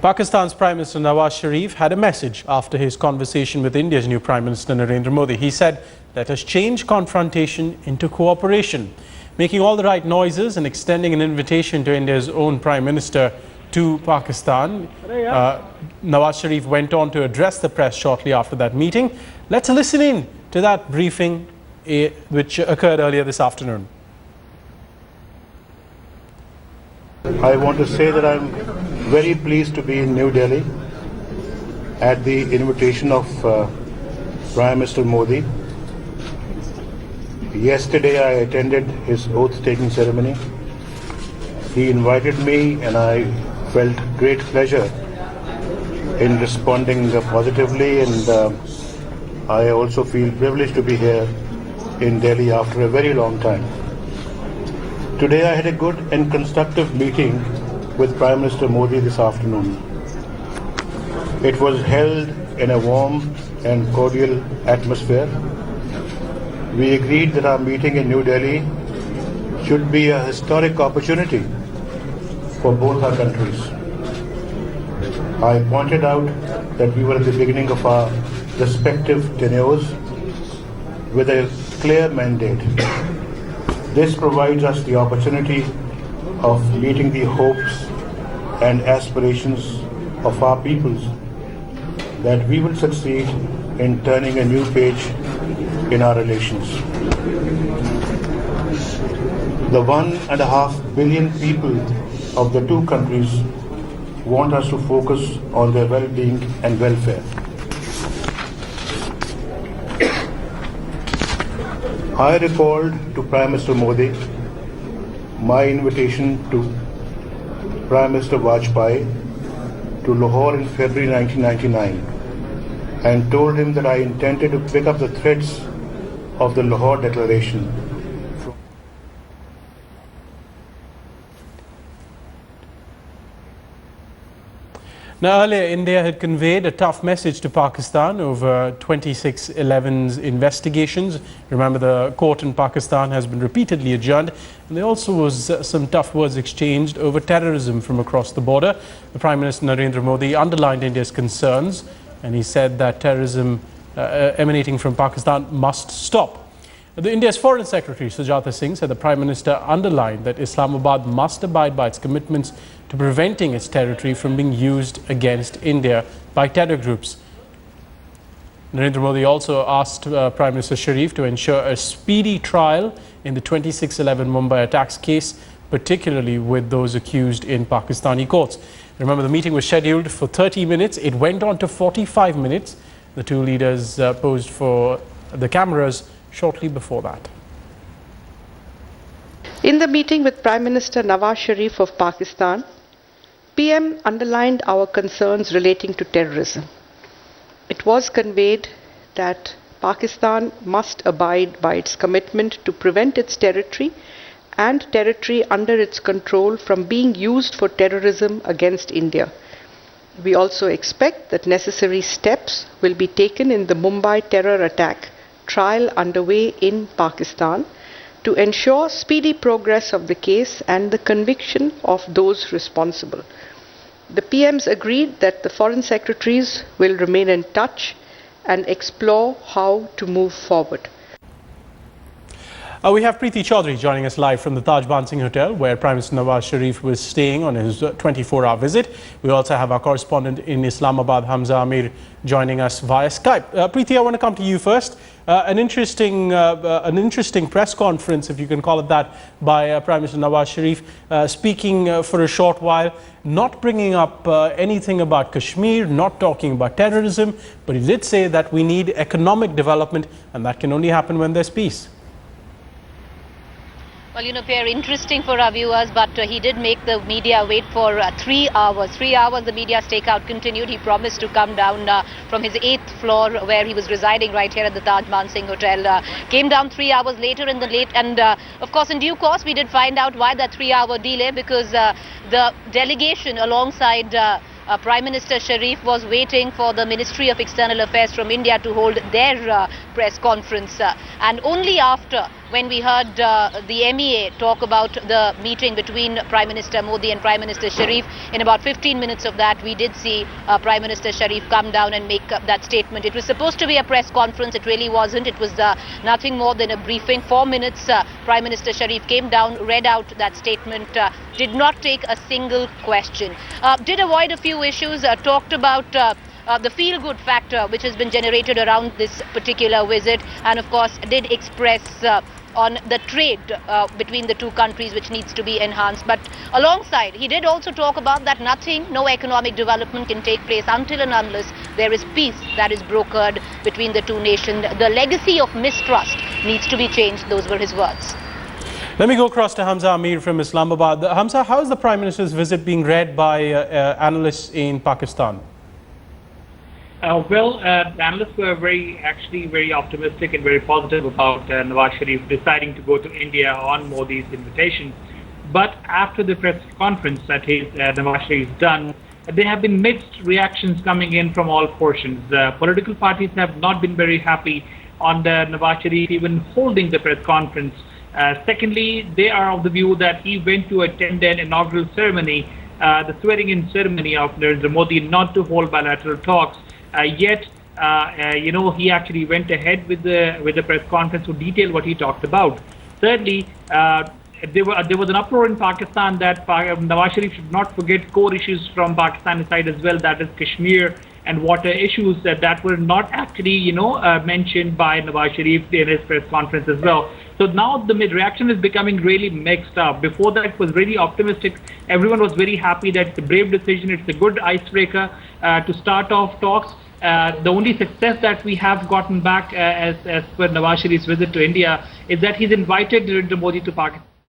Pakistan's Prime Minister Nawaz Sharif had a message after his conversation with India's new Prime Minister Narendra Modi. He said, "Let us change confrontation into cooperation." Making all the right noises and extending an invitation to India's own Prime Minister to Pakistan. Nawaz Sharif went on to address the press shortly after that meeting. Let's listen in to that briefing which occurred earlier this afternoon. I want to say that I'm very pleased to be in New Delhi at the invitation of Prime Minister Modi. Yesterday I attended his oath-taking ceremony. He invited me and I felt great pleasure in responding positively, and I also feel privileged to be here in Delhi after a very long time. Today I had a good and constructive meeting with Prime Minister Modi this afternoon. It was held in a warm and cordial atmosphere. We agreed that our meeting in New Delhi should be a historic opportunity for both our countries. I pointed out that we were at the beginning of our respective tenures with a clear mandate. This provides us the opportunity of meeting the hopes and aspirations of our peoples, that we will succeed in turning a new page in our relations. The 1.5 billion people of the two countries want us to focus on their well-being and welfare. I recalled to Prime Minister Modi my invitation to Prime Minister Vajpayee to Lahore in February 1999 and told him that I intended to pick up the threads of the Lahore Declaration. Now, earlier, India had conveyed a tough message to Pakistan over 26/11's investigations. Remember, the court in Pakistan has been repeatedly adjourned. And there also was some tough words exchanged over terrorism from across the border. The Prime Minister Narendra Modi underlined India's concerns, and he said that terrorism emanating from Pakistan must stop. The India's Foreign Secretary Sujata Singh said the Prime Minister underlined that Islamabad must abide by its commitments to preventing its territory from being used against India by terror groups. Narendra Modi also asked Prime Minister Sharif to ensure a speedy trial in the 26/11 Mumbai attacks case, particularly with those accused in Pakistani courts. Remember, the meeting was scheduled for 30 minutes. It went on to 45 minutes. The two leaders posed for the cameras shortly before that. In the meeting with Prime Minister Nawaz Sharif of Pakistan, PM underlined our concerns relating to terrorism. It was conveyed that Pakistan must abide by its commitment to prevent its territory and territory under its control from being used for terrorism against India. We also expect that necessary steps will be taken in the Mumbai terror attack trial underway in Pakistan to ensure speedy progress of the case and the conviction of those responsible. The PMs agreed that the foreign secretaries will remain in touch and explore how to move forward. We have Preeti Chaudhary joining us live from the Taj Mansingh Hotel, where Prime Minister Nawaz Sharif was staying on his 24-hour visit. We also have our correspondent in Islamabad, Hamza Amir, joining us via Skype. Preeti, I want to come to you first. An interesting press conference, if you can call it that, by Prime Minister Nawaz Sharif, speaking for a short while, not bringing up anything about Kashmir, not talking about terrorism, but he did say that we need economic development, and that can only happen when there's peace. Well, you know, Pierre, interesting for our viewers, but he did make the media wait for 3 hours. 3 hours the media stakeout continued. He promised to come down from his 8th floor where he was residing right here at the Taj Mansingh Hotel. Came down 3 hours later in the and of course in due course we did find out why that 3-hour delay, because the delegation alongside Prime Minister Sharif was waiting for the Ministry of External Affairs from India to hold their press conference, and only after when we heard the MEA talk about the meeting between Prime Minister Modi and Prime Minister Sharif. In about 15 minutes of that, we did see Prime Minister Sharif come down and make that statement. It was supposed to be a press conference. It really wasn't. It was nothing more than a briefing. 4 minutes, Prime Minister Sharif came down, read out that statement, did not take a single question, did avoid a few issues, talked about the feel-good factor which has been generated around this particular visit, and of course did express on the trade between the two countries, which needs to be enhanced. But alongside, he did also talk about that no economic development can take place until and unless there is peace that is brokered between the two nations. The legacy of mistrust needs to be changed. Those were his words. Let me go across to Hamza Amir from Islamabad. Hamza, how is the Prime Minister's visit being read by analysts in Pakistan? The analysts were actually very optimistic and very positive about Nawaz Sharif deciding to go to India on Modi's invitation. But after the press conference that Nawaz Sharif's done, there have been mixed reactions coming in from all portions. Political parties have not been very happy on Nawaz Sharif even holding the press conference. Secondly, they are of the view that he went to attend an inaugural ceremony, the swearing-in ceremony of Narendra Modi, not to hold bilateral talks. Yet, he actually went ahead with the press conference to detail what he talked about. Thirdly, there was an uproar in Pakistan that Nawaz Sharif should not forget core issues from Pakistani side as well, that is Kashmir and water issues that were not actually mentioned by Nawaz Sharif in his press conference as well. So now the reaction is becoming really mixed up. Before that, it was really optimistic. Everyone was very happy that it's a brave decision. It's a good icebreaker to start off talks. The only success that we have gotten back as per Nawaz Sharif's visit to India is that he's invited Narendra Modi to Pakistan.